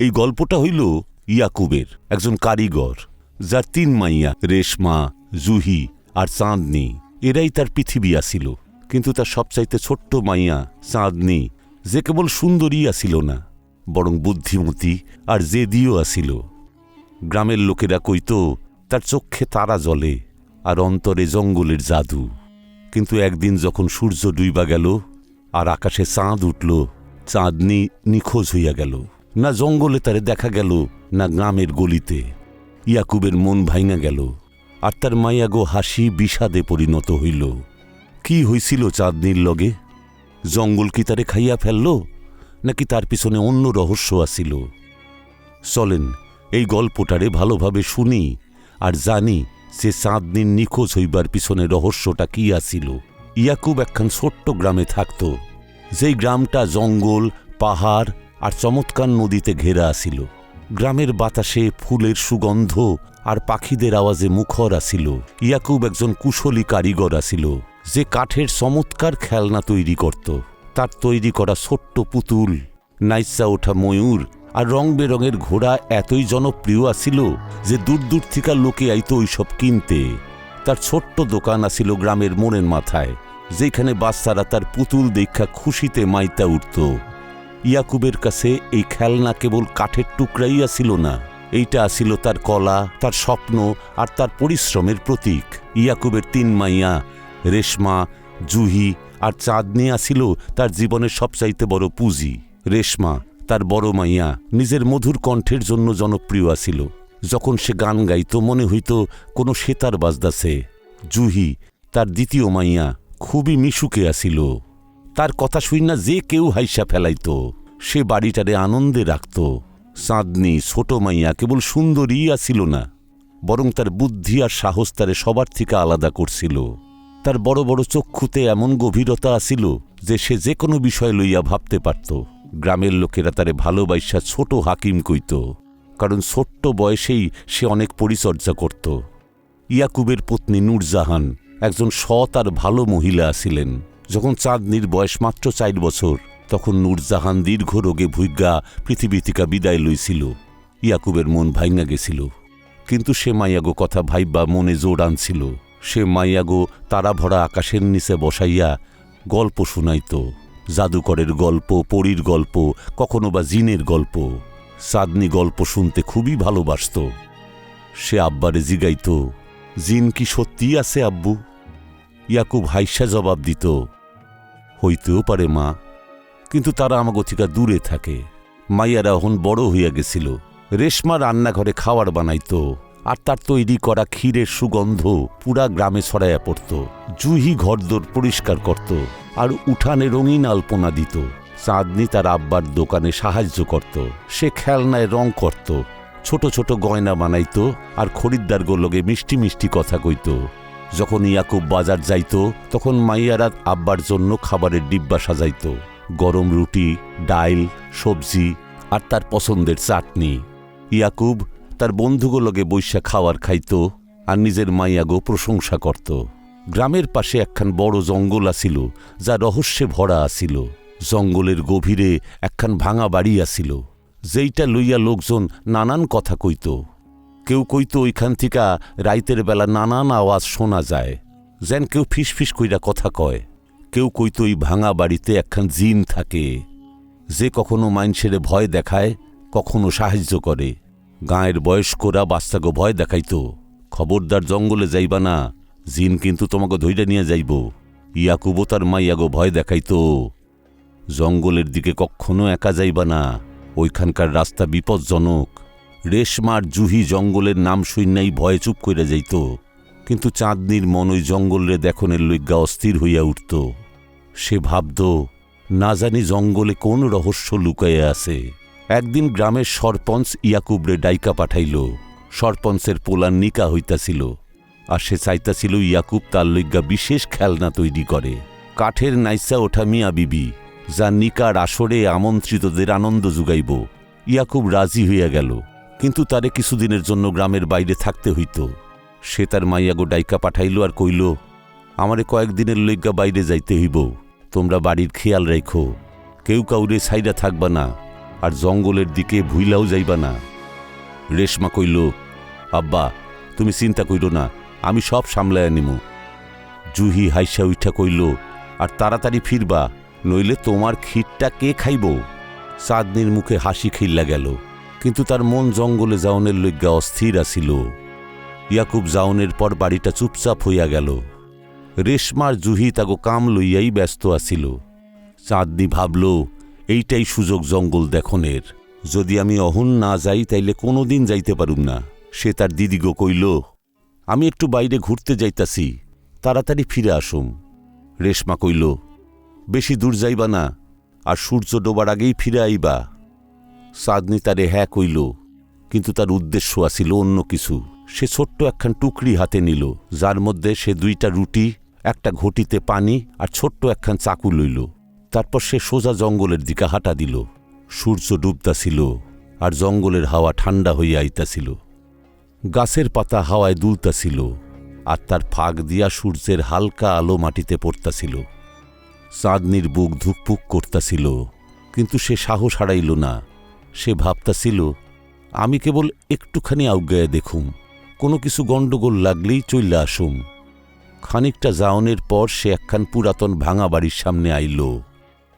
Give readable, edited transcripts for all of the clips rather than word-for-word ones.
এই গল্পটা হইল ইয়াকুবের, একজন কারিগর, যার 3 মাইয়া, রেশমা, জুহি আর চাঁদনি। এরাই তার পৃথিবী আসিল। কিন্তু তার সবচাইতে ছোট্ট মাইয়া চাঁদনি, যে কেবল সুন্দরী আসিল না, বরং বুদ্ধিমতী আর জেদিও আসিল। গ্রামের লোকেরা কইত তার চক্ষে তারা জ্বলে আর অন্তরে জঙ্গলের জাদু। কিন্তু একদিন যখন সূর্য ডুইবা গেল আর আকাশে চাঁদ উঠল, চাঁদনি নিখোঁজ হইয়া গেল। না জঙ্গলে তারে দেখা গেল, না গ্রামের গলিতে। ইয়াকুবের মন ভাঙা গেল, আর তার মাইয়াগো হাসি বিষাদে পরিণত হইল। কি হইছিল চাঁদনির লগে? জঙ্গল কি তারে খাইয়া ফেলল, নাকি তার পিছনে অন্য রহস্য আসিল? চলেন এই গল্পটারে ভালোভাবে শুনি আর জানি যে চাঁদনির নিখোঁজ হইবার পিছনে রহস্যটা কি আসিল। ইয়াকুব একখান ছোট্ট গ্রামে থাকত, যেই গ্রামটা জঙ্গল, পাহাড় আর চমৎকার নদীতে ঘেরা আসিল। গ্রামের বাতাসে ফুলের সুগন্ধ আর পাখিদের আওয়াজে মুখর আসিল। ইয়াকুব একজন কুশলী কারিগর আসিল, যে কাঠের চমৎকার খেলনা তৈরি করত। তার তৈরি করা ছোট্ট পুতুল, নাইচা ওঠা ময়ূর আর রং বেরঙের ঘোড়া এতই জনপ্রিয় আসিল যে দূর দূর থেকে লোকে আইত ওইসব কিনতে। তার ছোট্ট দোকান আসিল গ্রামের মোড়ের মাথায়, যেখানে বাচ্চারা তার পুতুল দেখা খুশিতে মাইতা উঠত। ইয়াকুবের কাছে এই খেলনা কেবল কাঠের টুকরাই আসিল না, এইটা আসিল তার কলা, তার স্বপ্ন আর তার পরিশ্রমের প্রতীক। ইয়াকুবের 3 মাইয়া, রেশমা, জুহি আর চাঁদনি আসিল তার জীবনের সবচাইতে বড় পুঁজি। রেশমা, তার বড় মাইয়া, নিজের মধুর কণ্ঠের জন্য জনপ্রিয় আসিল। যখন সে গান গাইত মনে হইত কোনো সেতার বাজদাছে। জুহি, তার দ্বিতীয় মাইয়া, খুবই মিশুকে আসিল। তার কথা শুইনা যে কেউ হাইসা ফেলাইত। সে বাড়িটারে আনন্দে রাখত। চাঁদনি, ছোট মাইয়া, কেবল সুন্দরী আসিল না, বরং তার বুদ্ধি আর সাহস তারে সবার থেকে আলাদা করছিল। তার বড় বড় চক্ষুতে এমন গভীরতা আসিল যে সে যে কোনো বিষয় লইয়া ভাবতে পারত। গ্রামের লোকেরা তারে ভালোবাসা ছোট হাকিম কইত, কারণ ছোট্ট বয়সেই সে অনেক পরিচর্যা করত। ইয়াকুবের পত্নী নূরজাহান একজন সৎ আর ভালো মহিলা আছিলেন। যখন চাঁদনির বয়স মাত্র 4 বছর, তখন নূরজাহান দীর্ঘ রোগে ভুইগা পৃথিবী থেকে বিদায় লইছিল। ইয়াকুবের মন ভাইঙা গেছিল, কিন্তু সে মাইয়াগো কথা ভাইবা মনে জোর আনছিল। সে মাইয়াগো তারা ভরা আকাশের নিচে বসাইয়া গল্প শুনাইত, জাদুকরের গল্প, পরীর গল্প, কখনো বা জিনের গল্প। চাঁদনি গল্প শুনতে খুবই ভালোবাসত। সে আব্বারে জিগাইত, জিন কি সত্যিই আছে আব্বু? ইয়াকুব হাইসা জবাব দিত, হইতেও পারে মা, কিন্তু তারা আমাগো থেকে দূরে থাকে। মাইয়ারা এখন বড় হইয়া গেছিল। রেশমা রান্নাঘরে খাবার বানাইত, আর তার তৈরি করা ক্ষীরের সুগন্ধ পুরা গ্রামে ছড়াইয়া পড়ত। জুহি ঘরদোর পরিষ্কার করত আর উঠানে রঙিন আলপনা দিত। চাঁদনি তার আব্বার দোকানে সাহায্য করত। সে খেলনায় রং করত, ছোট ছোট গয়না বানাইত আর খরিদ্দারগুলোকে মিষ্টি মিষ্টি কথা কইত। যখন ইয়াকুব বাজার যাইত, তখন মাইয়ারা আব্বার জন্য খাবারের ডিব্বা সাজাইত, গরম রুটি, ডাইল, সবজি আর তার পছন্দের চাটনি। ইয়াকুব তার বন্ধুগুলোকে বৈশা খাওয়ার খাইত আর নিজের মাইয়াগো প্রশংসা করত। গ্রামের পাশে একখান বড় জঙ্গল আসিল, যা রহস্যে ভরা আসিল। জঙ্গলের গভীরে একখান ভাঙা বাড়ি আসিল, যেইটা লইয়া লোকজন নানান কথা কইত। কেউ কইত ওইখান থিকা রাইতের বেলা নানান আওয়াজ শোনা যায়, যেন কেউ ফিসফিস কইরা কথা কয়। কেউ কইত ওই ভাঙা বাড়িতে একখান জিন থাকে, যে কখনো মাইনষেরে ভয় দেখায়, কখনো সাহায্য করে। গাঁয়ের বয়স্করা বাচ্চাগো ভয় দেখাইত, খবরদার জঙ্গলে যাইবা না, জিন কিন্তু তোমাকে ধইরা নিয়ে যাইব। ইয়াকুবও তার মাইয়াগো ভয় দেখাইত, জঙ্গলের দিকে কখনো একা যাইবা না, ওইখানকার রাস্তা বিপজ্জনক। রেশমার জুহি জঙ্গলের নাম শুইনাই ভয়ে চুপ কইরা যাইত, কিন্তু চাঁদনির মন ওই জঙ্গলরে দেখনের লইগা অস্থির হইয়া উঠত। সে ভাবত, না জানি জঙ্গলে কোন রহস্য লুকাইয়া আছে। একদিন গ্রামের সরপঞ্চ ইয়াকুবরে ডাইকা পাঠাইল। সরপঞ্চের পোলার নিকা হইতাছিল, আর সে চাইতাছিল ইয়াকুব তার লইগা বিশেষ খেলনা তৈরি করে, কাঠের নাইচা ওঠা মিয়া বিবি, যা নিকার আসরে আমন্ত্রিতদের আনন্দ জুগাইব। ইয়াকুব রাজি হইয়া গেল, কিন্তু তারে কিছুদিনের জন্য গ্রামের বাইরে থাকতে হইত। সে তার মাইয়াগো ডাইকা পাঠাইল আর কইল, আমারে কয়েকদিনের লইগা বাইরে যাইতে হইব, তোমরা বাড়ির খেয়াল রাখো, কেউ কাউরে ছাইরা থাকবা না, আর জঙ্গলের দিকে ভুইলাও যাইবা না। রেশমা কইল, আব্বা তুমি চিন্তা কইরো না, আমি সব সামলায়া নিমু। জুহি হাইসা উঠা কইল, আর তাড়াতাড়ি ফিরবা, নইলে তোমার ক্ষীরটা কে খাইব। চাঁদনির মুখে হাসি খিল্লা গেল, কিন্তু তার মন জঙ্গলে যাওনের লইগ্যা অস্থির আসিল। ইয়াকুব যাওনের পর বাড়িটা চুপচাপ হইয়া গেল। রেশমার জুহি তাগো কাম লইয়াই ব্যস্ত আসিল। চাঁদনি ভাবল, এইটাই সুযোগ জঙ্গল দেখনের। যদি আমি অহন না যাই তাইলে কোনোদিন যাইতে পারুম না। সে তার দিদিগো কইল, আমি একটু বাইরে ঘুরতে যাইতাছি, তাড়াতাড়ি ফিরে আসুম। রেশমা কইল, বেশি দূর যাইবা না, আর সূর্য ডোবার আগেই ফিরে আইবা। চাঁদনি তারে হ্যাঁ কইল, কিন্তু তার উদ্দেশ্য আসিল অন্য কিছু। সে ছোট্ট একখান টুকরি হাতে নিল, যার মধ্যে সে 2টা রুটি, একটা ঘটিতে পানি আর ছোট্ট একখান চাকু লইল। তারপর সে সোজা জঙ্গলের দিকে হাঁটা দিল। সূর্য ডুবতাছিল, আর জঙ্গলের হাওয়া ঠান্ডা হইয়া আইতাছিল। গাছের পাতা হাওয়ায় দুলতাছিল, আর তার ফাঁক দিয়া সূর্যের হালকা আলো মাটিতে পড়তাছিল। চাঁদনির বুক ধুকপুক করতাছিল, কিন্তু সে সাহস হারাইল না। সে ভাবতাছিল, আমি কেবল একটুখানি আউগায় দেখুম, কোনো কিছু গণ্ডগোল লাগলেই চইলা আসুম। খানিকটা যাওনের পর সে একখান পুরাতন ভাঙা বাড়ির সামনে আইল।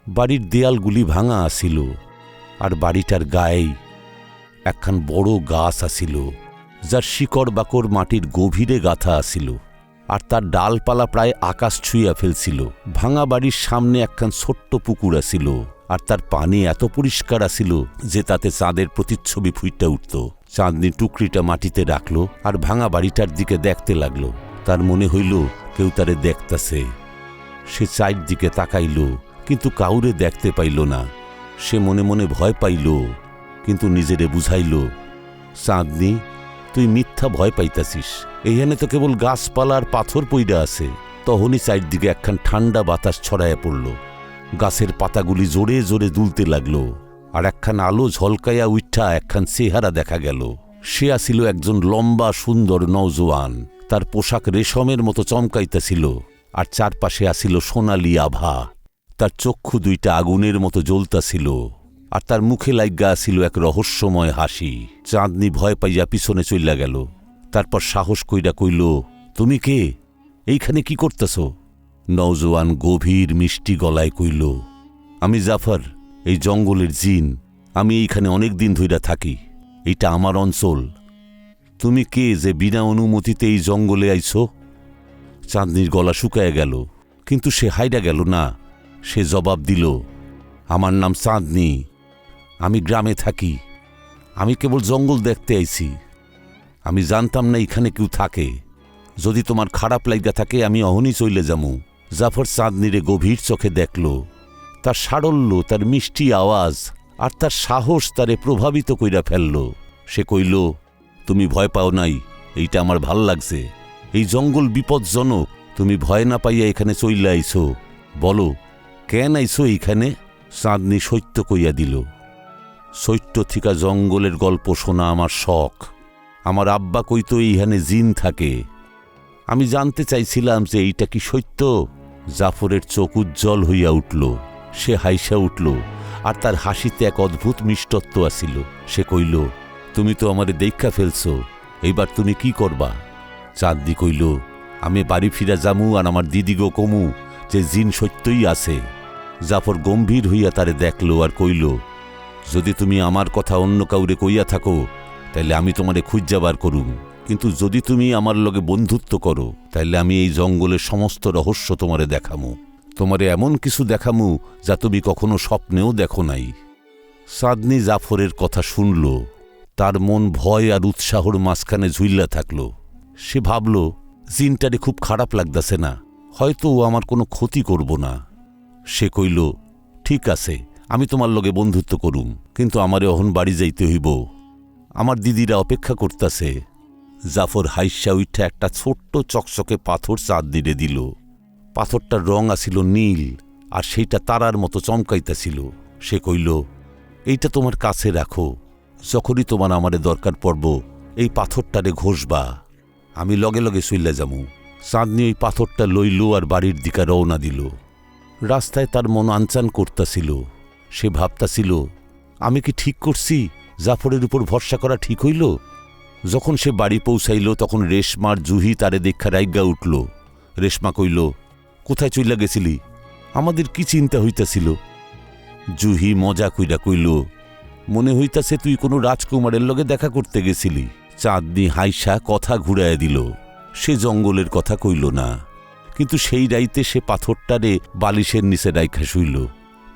বাড়ির দেয়ালগুলি ভাঙা আসিল, আর বাড়িটার গায়ে একখান বড় গাছ আসিল, যার শিকড় বাকড় মাটির গভীরে গাঁথা আসিল, আর তার ডালপালা প্রায় আকাশ ছুঁইয়া ফেলছিল। ভাঙা বাড়ির সামনে একখান ছোট্ট পুকুর আসিল, আর তার পানি এত পরিষ্কার আসিল যে তাতে চাঁদের প্রতিচ্ছবি ফুইটা উঠত। চাঁদনি টুকরিটা মাটিতে রাখল, আর ভাঙা বাড়িটার দিকে দেখতে লাগল। তার মনে হইল কেউ তারে দেখতাছে। সে চারদিকে তাকাইল, কিন্তু কাউরে দেখতে পাইল না। সে মনে মনে ভয় পাইল, কিন্তু নিজেরে বুঝাইল, চাঁদনি তুই মিথ্যা ভয় পাইতাছিস, এইখানে তো কেবল গাছপালা আর পাথর পইড়া আছে। তখনই চারদিকে একখান ঠান্ডা বাতাস ছড়াইয়া পড়ল। গাছের পাতাগুলি জোরে জোরে দুলতে লাগল, আর একখান আলো ঝলকাইয়া উঠা একখান চেহারা দেখা গেল। সে আসিল একজন লম্বা সুন্দর নওজোয়ান। তার পোশাক রেশমের মতো চমকাইতেছিল, আর চারপাশে আসিল সোনালি আভা। তার চক্ষু 2টা আগুনের মতো জ্বলতাছিল, আর তার মুখে লাইগা আসিল এক রহস্যময় হাসি। চাঁদনি ভয় পাইয়া পিছনে চইলা গেল। তারপর সাহস কইরা কইল, তুমি কে? এইখানে কি করতেছ? নওজোয়ান গভীর মিষ্টি গলায় কইল, আমি জাফর, এই জঙ্গলের জিন। আমি এইখানে অনেক দিন ধইরা থাকি, এইটা আমার অঞ্চল। তুমি কে যে বিনা অনুমতিতে এই জঙ্গলে আইছ? চাঁদনির গলা শুকায় গেল, কিন্তু সে হাইরা গেল না। সে জবাব দিল, আমার নাম চাঁদনি, আমি গ্রামে থাকি, আমি কেবল জঙ্গল দেখতে আইছি। আমি জানতাম না এখানে কেউ থাকে। যদি তোমার খারাপ লাইগা থাকে আমি অহনি চইলে যামু। জাফর চাঁদনিরে গভীর চোখে দেখল। তার সারল্য, তার মিষ্টি আওয়াজ আর তার সাহস তারে প্রভাবিত কইরা ফেলল। সে কইল, তুমি ভয় পাও নাই, এইটা আমার ভাল লাগছে। এই জঙ্গল বিপজ্জনক, তুমি ভয় না পাইয়া এখানে চইলা আইছো। বলো কেন আইছো এইখানে? চাঁদনি সত্য কইয়া দিল, সত্য থিকা জঙ্গলের গল্প শোনা আমার শখ। আমার আব্বা কইতো এইখানে জিন থাকে। আমি জানতে চাইছিলাম যে এইটা কি সত্য। জাফরের চোখ উজ্জ্বল হইয়া উঠল। সে হাইসা উঠল, আর তার হাসিতে এক অদ্ভুত মিষ্টত্ব আসিল। সে কইল, তুমি তো আমারে দেখা ফেলছ, এইবার তুমি কি করবা? চাঁদনি কইল, আমি বাড়ি ফিরা যামু, আর আমার দিদিগো কমু যে জিন সত্যই আছে। জাফর গম্ভীর হইয়া তারে দেখল, আর কইল, যদি তুমি আমার কথা অন্য কাউরে কইয়া থাকো তাইলে আমি তোমারে খুঁজা বার করুম, কিন্তু যদি তুমি আমার লগে বন্ধুত্ব করো তাইলে আমি এই জঙ্গলের সমস্ত রহস্য তোমারে দেখামু। তোমারে এমন কিছু দেখামু যা তুমি কখনো স্বপ্নেও দেখো নাই। চাঁদনি জাফরের কথা শুনল। তার মন ভয় আর উৎসাহর মাঝখানে ঝুইল্লা থাকল। সে ভাবল, জিনটারে খুব খারাপ লাগতেছে না, হয়তো ও আমার কোনো ক্ষতি করব না। সে কইল, ঠিক আছে, আমি তোমার লগে বন্ধুত্ব করুম, কিন্তু আমারে অহন বাড়ি যাইতে হইব, আমার দিদিরা অপেক্ষা করতেছে। জাফর হাইসা উঠা একটা ছোট্ট চকচকে পাথর চাঁদনিরে দিল। পাথরটার রং আসিল নীল, আর সেইটা তারার মতো চমকাইতেছিল। সে কইল, এইটা তোমার কাছে রাখো, যখনই তোমার আমারে দরকার পড়ব এই পাথরটারে ঘষবা, আমি লগে লগে চইলা যামু। চাঁদনি ওই পাথরটা লইল আর বাড়ির দিকে রওনা দিল। রাস্তায় তার মন আনচান করতাছিল। সে ভাবতাছিল, আমি কি ঠিক করছি? জাফরের উপর ভরসা করা ঠিক হইল? যখন সে বাড়ি পৌঁছাইল তখন রেশমার জুহি তারে দেখা রাইগা উঠল। রেশমা কইল, কোথায় চইলা গেছিলি? আমাদের কি চিন্তা হইতাছিল? জুহি মজা কইরা কইল, মনে হইতাছে তুই কোনো রাজকুমারের লগে দেখা করতে গেছিলি। চাঁদনি হাইসা কথা ঘুরাইয়া দিল। সে জঙ্গলের কথা কইল না, কিন্তু সেই রাইতে সে পাথরটারে বালিশের নিচে রাইখা শুইল।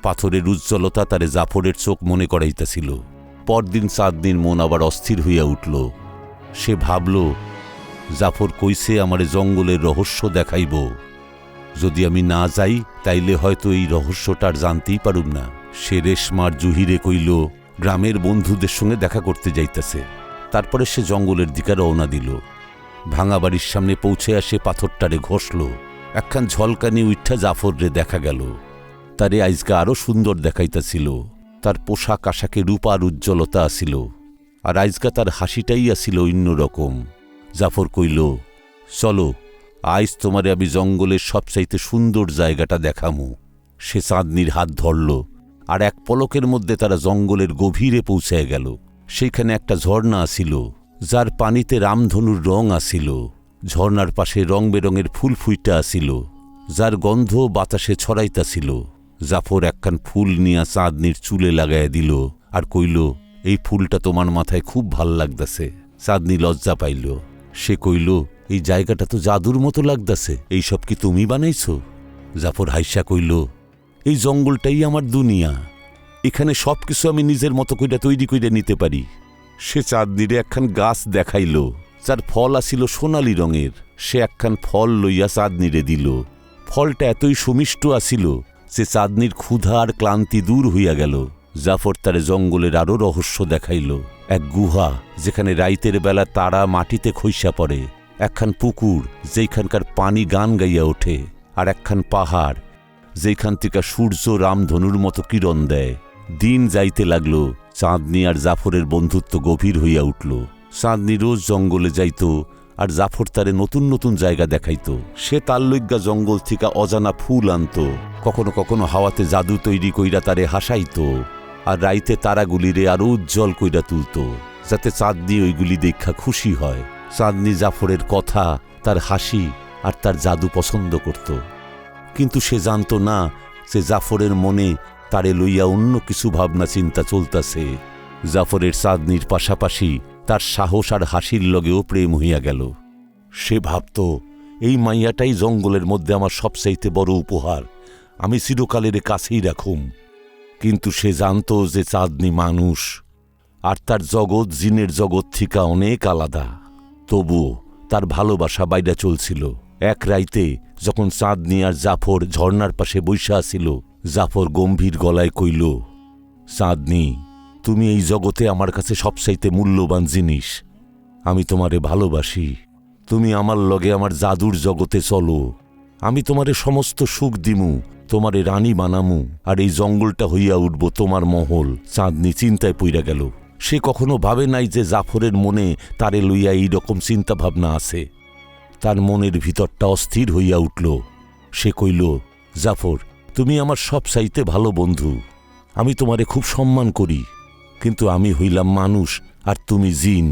পাথরের উজ্জ্বলতা তারে জাফরের চোখ মনে করাইতাছিল। পরদিন চাঁদনির মন আবার অস্থির হইয়া উঠল। সে ভাবল, জাফর কইছে আমারে জঙ্গলের রহস্য দেখাইব। যদি আমি না যাই তাইলে হয়তো এই রহস্যটার জানতেই পারুম না। সে রেশমার জুহিরে কইল গ্রামের বন্ধুদের সঙ্গে দেখা করতে যাইতেছে। তারপরে সে জঙ্গলের দিকে রওনা দিল। ভাঙা বাড়ির সামনে পৌঁছে আসে পাথরটারে ঘষল। একখান ঝলকানি উঠা জাফররে দেখা গেল। তারে আইজকা আরো সুন্দর দেখাইতাছিল। তার পোশাক আশাকে রূপার উজ্জ্বলতা আসিল, আর আইজকা তার হাসিটাই আসিল অন্যরকম। জাফর কইল, চলো আইজ তোমারে আমি জঙ্গলের সবচাইতে সুন্দর জায়গাটা দেখামু। সে চাঁদনির হাত ধরল, আর এক পলকের মধ্যে তারা জঙ্গলের গভীরে পৌঁছায় গেল। সেইখানে একটা ঝর্ণা আসিল, যার পানিতে রামধনুর রং আসিল। ঝর্ণার পাশে রং বেরঙের ফুল ফুইটা আসিল, যার গন্ধ বাতাসে ছড়াইতাছিল। জাফর একখান ফুল নিয়া চাঁদনির চুলে লাগাইয়া দিল, আর কইল, এই ফুলটা তোমার মাথায় খুব ভাল লাগতাছে। চাঁদনি লজ্জা পাইল। সে কইল, এই জায়গাটা তো জাদুর মতো লাগতাছে, এইসব কি তুমি বানাইছ? জাফর হাইসা কইল, এই জঙ্গলটাই আমার দুনিয়া, এখানে সব কিছু আমি নিজের মতো কইরা তৈরি কইরা নিতে পারি। সে চাঁদনিরে একখান গাছ দেখাইল, যার ফল আসিল সোনালি রঙের। সে একখান ফল লইয়া চাঁদনিরে দিল। ফলটা এতই সুমিষ্ট আসিল যে চাঁদনির ক্ষুধা আর ক্লান্তি দূর হইয়া গেল। জাফর তারে জঙ্গলের আরো রহস্য দেখাইল। এক গুহা, যেখানে রাইতের বেলা তারা মাটিতে খইসা পড়ে। একখান পুকুর, যেখানকার পানি গান গাইয়া ওঠে। আর একখান পাহাড়, যেখান থেকে সূর্য রামধনুর মতো কিরণ দেয়। দিন যাইতে লাগল। চাঁদনি আর জাফরের বন্ধুত্ব গভীর হইয়া উঠল। চাঁদনি রোজ জঙ্গলে যাইত, আর জাফর তারে নতুন নতুন জায়গা দেখাইত। সে তার লইগ্গা জঙ্গল থেকে অজানা ফুল আনত। কখনো কখনো হাওয়াতে জাদু তৈরি কইরা তারে হাসাইত, আর রাইতে তারাগুলিরে আরো উজ্জ্বল কইরা তুলত, যাতে চাঁদনি ওইগুলি দেখা খুশি হয়। চাঁদনি জাফরের কথা, তার হাসি আর তার জাদু পছন্দ করত, কিন্তু সে জানত না যে জাফরের মনে তারে লইয়া অন্য কিছু ভাবনা চিন্তা চলতাছে। জাফরের চাঁদনির পাশাপাশি তার সাহস আর হাসির লগেও প্রেম হইয়া গেল। সে ভাবত, এই মাইয়াটাই জঙ্গলের মধ্যে আমার সবচাইতে বড় উপহার, আমি চিরকালের কাছেই রাখুম। কিন্তু সে জানত যে চাঁদনি মানুষ, আর তার জগৎ জিনের জগৎ থেকে অনেক আলাদা। তবুও তার ভালোবাসা বাইরা চলছিল। এক রাইতে যখন চাঁদনি আর জাফর ঝর্ণার পাশে বইসা আসিল, জাফর গম্ভীর গলায় কইল, চাঁদনি, তুমি এই জগতে আমার কাছে সবচাইতে মূল্যবান জিনিস। আমি তোমারে ভালোবাসি। তুমি আমার লগে আমার জাদুর জগতে চলো। আমি তোমারে সমস্ত সুখ দিমু, তোমারে রানী বানামু, আর এই জঙ্গলটা হইয়া উঠব তোমার মহল। চাঁদনি চিন্তায় পইরা গেল। সে কখনো ভাবে নাই যে জাফরের মনে তারে লইয়া এইরকম চিন্তা ভাবনা আছে। তার মনের ভিতরটা অস্থির হইয়া উঠল। সে কইল, জাফর, তুমি আমার সবচাইতে ভালো বন্ধু। আমি তোমারে খুব সম্মান করি, কিন্তু আমি হইলাম মানুষ আর তুমি জিন।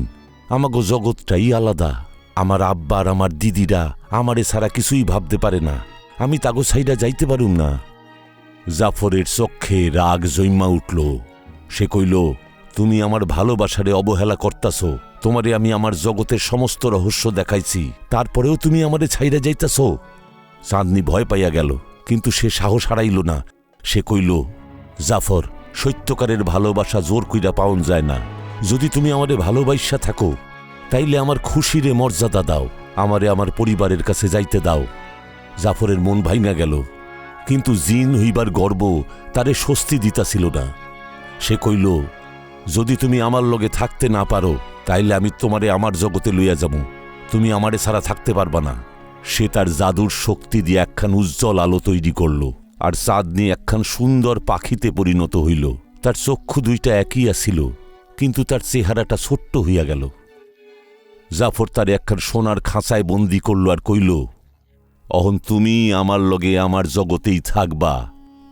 আমাগো জগৎটাই আলাদা। আমার আব্বা আর আমার দিদিরা আমারে ছাড়া কিছুই ভাবতে পারে না। আমি তাগো ছাইরা যাইতে পারুম না। জাফরের চক্ষে রাগ জৈমা উঠল। সে কইল, তুমি আমার ভালোবাসারে অবহেলা করতাছ। তোমারে আমি আমার জগতের সমস্ত রহস্য দেখাইছি, তারপরেও তুমি আমারে ছাইরা যাইতাছ। চাঁদনি ভয় পাইয়া গেল, কিন্তু সে সাহস হারাইল না। সে কইল, জাফর, সত্যকারের ভালোবাসা জোর কইরা পাওন যায় না। যদি তুমি আমারে ভালোবাসা থাকো, তাইলে আমার খুশিরে মর্যাদা দাও, আমারে আমার পরিবারের কাছে যাইতে দাও। জাফরের মন ভাইঙা গেল, কিন্তু জিন হইবার গর্ব তারে স্বস্তি দিতাছিল না। সে কইল, যদি তুমি আমার লগে থাকতে না পারো, তাইলে আমি তোমারে আমার জগতে লইয়া যাব। তুমি আমারে ছাড়া থাকতে পারবা না। সে তার জাদুর শক্তি দিয়ে একখান উজ্জ্বল আলো তৈরি করল, আর চাঁদনি একখান সুন্দর পাখিতে পরিণত হইল। তার চক্ষু দুইটা একই আসিল, কিন্তু তার চেহারাটা ছোট্ট হইয়া গেল। জাফর তার একখান সোনার খাঁচায় বন্দি করল, আর কইল, অহন তুমি আমার লগে আমার জগতেই থাকবা।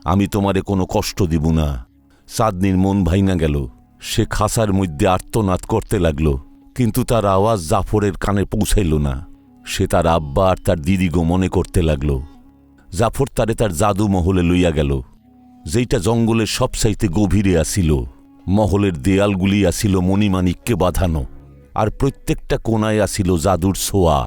আমি তোমারে কোনো কষ্ট দিব না। চাঁদনির মন ভাঙা গেল। সে খাসার মধ্যে আর্তনাদ করতে লাগল, কিন্তু তার আওয়াজ জাফরের কানে পৌঁছাইল না। সে তার আব্বা আর তার দিদিগো মনে করতে লাগল। জাফর তারে তার জাদু মহলে লইয়া গেল, যেইটা জঙ্গলের সবচাইতে গভীরে আসিল। মহলের দেয়ালগুলি আসিল মণিমাণিক্যে বাঁধানো, আর প্রত্যেকটা কোনায় আসিল জাদুর ছোঁয়া।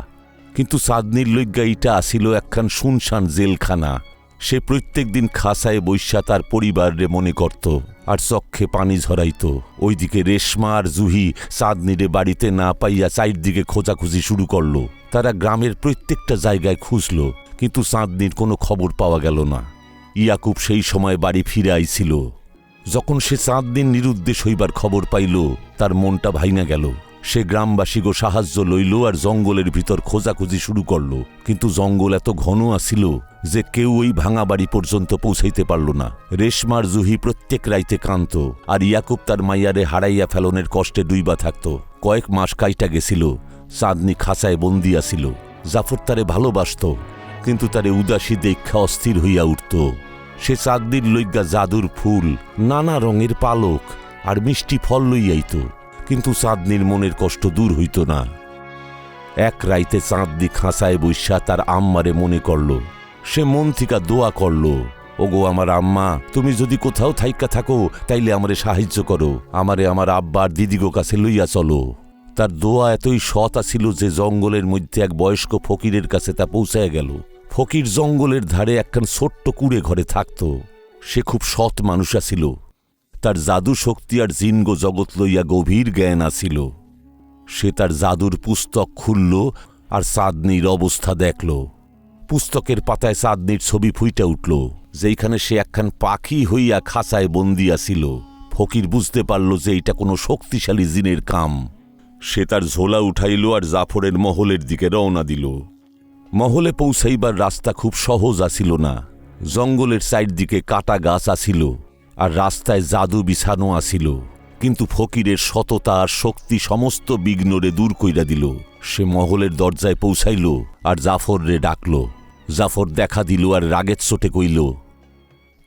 কিন্তু চাঁদনির লইগ্যা ইটা আসিল একখান শুনশান জেলখানা। সে প্রত্যেক দিন খাসায় বৈশা তার পরিবারে মনে করত আর চক্ষে পানি ঝরাইত। ওইদিকে রেশমা আর জুহি চাঁদনিরে বাড়িতে না পাইয়া চারদিকে খোঁজাখুঁজি শুরু করল। তারা গ্রামের প্রত্যেকটা জায়গায় খুঁজল, কিন্তু চাঁদনির কোনো খবর পাওয়া গেল না। ইয়াকুব সেই সময় বাড়ি ফিরে আইছিল। যখন সে চাঁদনির নিরুদ্দেশ হইবার খবর পাইল, তার মনটা ভাইঙা গেল। সে গ্রামবাসীগো সাহায্য লইল আর জঙ্গলের ভিতর খোঁজাখুঁজি শুরু করল। কিন্তু জঙ্গল এত ঘন আসিল যে কেউ ওই ভাঙা বাড়ি পর্যন্ত পৌঁছাইতে পারল না। রেশমার জুহি প্রত্যেক রাইতে কান্ত, আর ইয়াকুব তার মাইয়ারে হারাইয়া ফেলনের কষ্টে ডুইবা থাকত। কয়েক মাস কাইটা গেছিল। চাঁদনি খাঁচায় বন্দি আসিল। জাফর তারে ভালোবাসত, কিন্তু তারে উদাসী দেখা অস্থির হইয়া উঠত। সে চাঁদনির লইগ্যা জাদুর ফুল, নানা রঙের পালক আর মিষ্টি ফল লইয়াইত, কিন্তু চাঁদনির মনের কষ্ট দূর হইত না। এক রাইতে চাঁদনি খাঁচায় বৈশা তার আম্মারে মনে করল। সে মন থিকা দোয়া করল, ওগো আমার আম্মা, তুমি যদি কোথাও থাইকা থাকো তাইলে আমারে সাহায্য করো, আমারে আমার আব্বার দিদিগো কাছে লইয়া চলো। তার দোয়া এতই সৎ আছিল যে জঙ্গলের মধ্যে এক বয়স্ক ফকিরের কাছে তা পৌঁছায় গেল। ফকির জঙ্গলের ধারে একখান ছোট্ট কুড়ে ঘরে থাকত। সে খুব সৎ মানুষ আছিল। তার জাদু শক্তি আর জিনগো জগৎ লইয়া গভীর জ্ঞান আছিল। সে তার জাদুর পুস্তক খুলল আর চাঁদনির অবস্থা দেখল। পুস্তকের পাতায় চাঁদনির ছবি ফুইটা উঠল, যেইখানে সে একখান পাখি হইয়া খাঁচায় বন্দি আছিল। ফকির বুঝতে পারল যে এটা কোনো শক্তিশালী জিনের কাম। সে তার ঝোলা উঠাইল আর জাফরের মহলের দিকে রওনা দিল। মহলে পৌঁছাইবার রাস্তা খুব সহজ আসিল না। জঙ্গলের চারদিকে কাটা গাছ আসিল আর রাস্তায় জাদু বিছানো আসিল, কিন্তু ফকিরের সততা আর শক্তি সমস্ত বিঘ্নরে দূর কইরা দিল। সে মহলের দরজায় পৌঁছাইল আর জাফররে ডাকল। জাফর দেখা দিল আর রাগের চোটে কইল,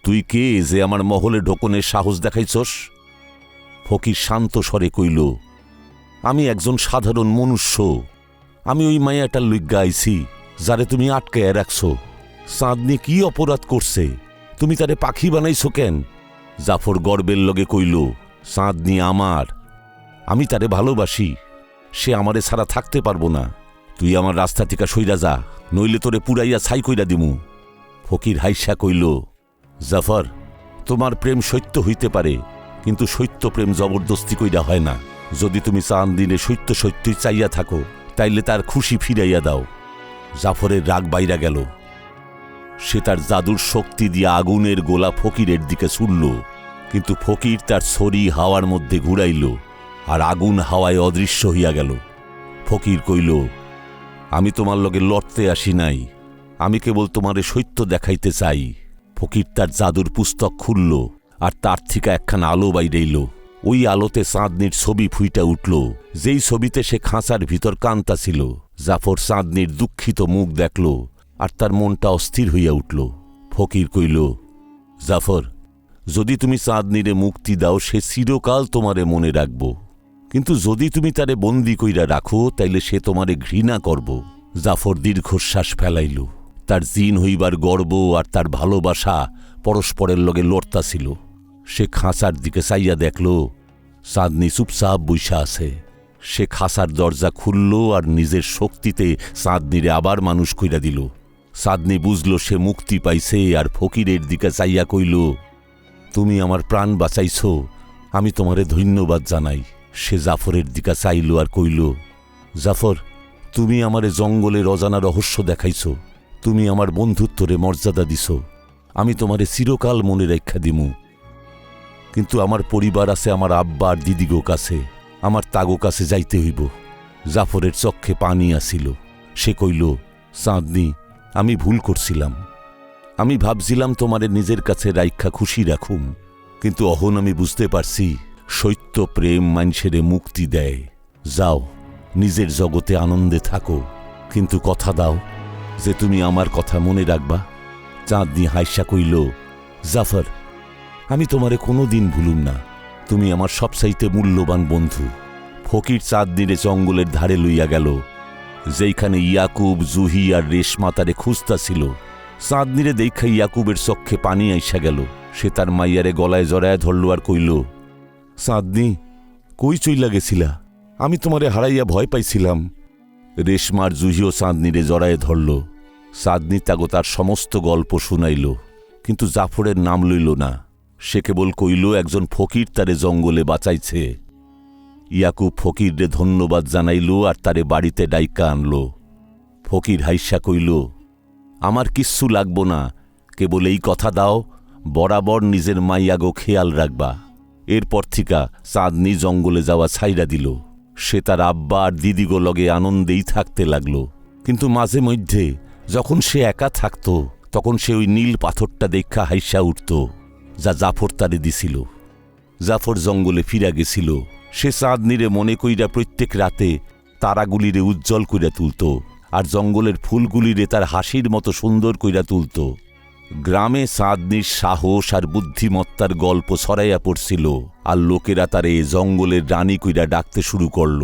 তুই কে যে আমার মহলে ঢোকনের সাহস দেখাইছস? ফকির শান্ত স্বরে কইল, আমি একজন সাধারণ মনুষ্য। আমি ওই মায়াটার লইগ্যা আইছি যারে তুমি আটকাইয়া রাখছ। চাঁদনি কি অপরাধ করছে? তুমি তারে পাখি বানাইছ কেন? জাফর গর্বের লগে কইল, চাঁদনি আমার, আমি তারে ভালোবাসি। সে আমারে ছাড়া থাকতে পারবো না। তুই আমার রাস্তা থেকে সইরা যা, নইলে তোরে পুরাইয়া ছাই কইরা দিমু। ফকির হাইসা কইল, জাফর, তোমার প্রেম সত্য হইতে পারে, কিন্তু সত্য প্রেম জবরদস্তি কইরা হয় না। যদি তুমি চাঁদনিরে সত্য সত্যই চাইয়া থাকো তাইলে তার খুশি ফিরাইয়া দাও। জাফরের রাগ বাইরা গেল। সে তার জাদুর শক্তি দিয়ে আগুনের গোলা ফকিরের দিকে ছুড়ল, কিন্তু ফকির তার ছড়ি হাওয়ার মধ্যে ঘুরাইল আর আগুন হাওয়ায় অদৃশ্য হইয়া গেল। ফকির কইল, আমি তোমার লগে লড়তে আসি নাই, আমি কেবল তোমারে সত্য দেখাইতে চাই। ফকির তার জাদুর পুস্তক খুলল আর তার থেকে একখান আলো বাইরেইল। ওই আলোতে চাঁদনির ছবি ফুইটা উঠল, যেই ছবিতে সে খাঁচার ভিতর কান্তা ছিল। জাফর চাঁদনির দুঃখিত মুখ দেখল আর তার মনটা অস্থির হইয়া উঠল। ফকির কইল, জাফর, যদি তুমি চাঁদনিরে মুক্তি দাও সে চিরকাল তোমারে মনে রাখব, কিন্তু যদি তুমি তারে বন্দি কইরা রাখো তাইলে সে তোমারে ঘৃণা করব। জাফর দীর্ঘশ্বাস ফেলাইল। তার জিন হইবার গর্ব আর তার ভালোবাসা পরস্পরের লগে লড়তাছিল। সে খাঁচার দিকে চাইয়া দেখল চাঁদনি চুপচাপ বইসা আছে। সে খাঁচার দরজা খুলল আর নিজের শক্তিতে চাঁদনিরে আবার মানুষ কইরা দিল। চাঁদনি বুঝল সে মুক্তি পাইছে আর ফকিরের দিকে চাইয়া কইল, তুমি আমার প্রাণ বাঁচাইছ, আমি তোমারে ধন্যবাদ জানাই। সে জাফরের দিকে চাইল আর কইল, জাফর, তুমি আমারে জঙ্গলের অজানা রহস্য দেখাইছ, তুমি আমার বন্ধুত্বরে মর্যাদা দিছ, আমি তোমারে চিরকাল মনে রেখা দিমু। কিন্তু আমার পরিবার আছে আমার আব্বা আর দিদিগো কাছে, আমার তাগো কাছে যাইতে হইব। জাফরের চক্ষে পানি আসিল। সে কইল, চাঁদনি, আমি ভুল করছিলাম। আমি ভাবছিলাম তোমারে নিজের কাছে রাইখা খুশি রাখুম, কিন্তু অহন আমি বুঝতে পারছি সত্য প্রেম মানুষেরে মুক্তি দেয়। যাও, নিজের জগতে আনন্দে থাকো, কিন্তু কথা দাও যে তুমি আমার কথা মনে রাখবা। চাঁদনি হাইসা কইল, জাফর, আমি তোমারে কোনোদিন ভুলুম না। তুমি আমার সবচাইতে মূল্যবান বন্ধু। ফকির চাঁদনিরে জঙ্গলের ধারে লইয়া গেল, যেইখানে ইয়াকুব, জুহি আর রেশমা তারে খুঁজতাছিল। চাঁদনিরে দেখা ইয়াকুবের চক্ষে পানি আইসা গেল। সে তার মাইয়ারে গলায় জড়ায় ধরল আর কইল, চাঁদনি, কই চইলা গেছিলা? আমি তোমারে হারাইয়া ভয় পাইছিলাম। রেশমার জুহিও চাঁদনিরে জড়ায় ধরল। চাঁদনি তাগো তার সমস্ত গল্প শুনাইল, কিন্তু জাফরের নাম লইল না। সে কেবল কইল একজন ফকির তারে জঙ্গলে বাঁচাইছে। ইয়াকুব ফকিররে ধন্যবাদ জানাইল আর তারে বাড়িতে ডাইকা আনল। ফকির হাইসা কইল, আমার কিচ্ছু লাগব না, কেবল এই কথা দাও, বরাবর নিজের মাইয়াগো খেয়াল রাখবা। এরপর থিকা চাঁদনি জঙ্গলে যাওয়া ছাইরা দিল। সে তার আব্বা আর দিদিগো লগে আনন্দেই থাকতে লাগল। কিন্তু মাঝে মধ্যে যখন সে একা থাকত, তখন সে ওই নীল পাথরটা দেখা হাইসা উঠত, যা জাফর তারে দিছিল। জাফর জঙ্গলে ফিরা গেছিল। সে চাঁদনিরে মনে কইরা প্রত্যেক রাতে তারাগুলিরে উজ্জ্বল কইরা তুলত, আর জঙ্গলের ফুলগুলিরে তার হাসির মতো সুন্দর কইরা তুলত। গ্রামে চাঁদনির সাহস আর বুদ্ধিমত্তার গল্প ছড়াইয়া পড়ছিল, আর লোকেরা তারে জঙ্গলের রানী কইরা ডাকতে শুরু করল।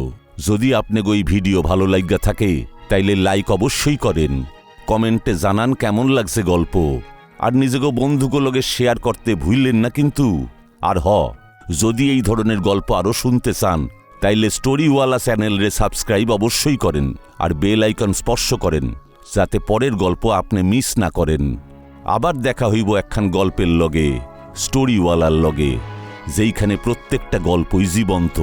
যদি আপনাকে ওই ভিডিও ভালো লাগা থাকে তাইলে লাইক অবশ্যই করেন, কমেন্টে জানান কেমন লাগছে গল্প, আর নিজেকে বন্ধুগুলোকে শেয়ার করতে ভুললেন না কিন্তু। আর যদি এই ধরনের গল্প আরও শুনতে চান তাইলে স্টোরিওয়ালা চ্যানেলরে সাবস্ক্রাইব অবশ্যই করেন, আর বেল আইকন স্পর্শ করেন, যাতে পরের গল্প আপনি মিস না করেন। আবার দেখা হইব একখান গল্পের লগে, স্টোরিওয়ালার লগে, যেইখানে প্রত্যেকটা গল্পই জীবন্ত।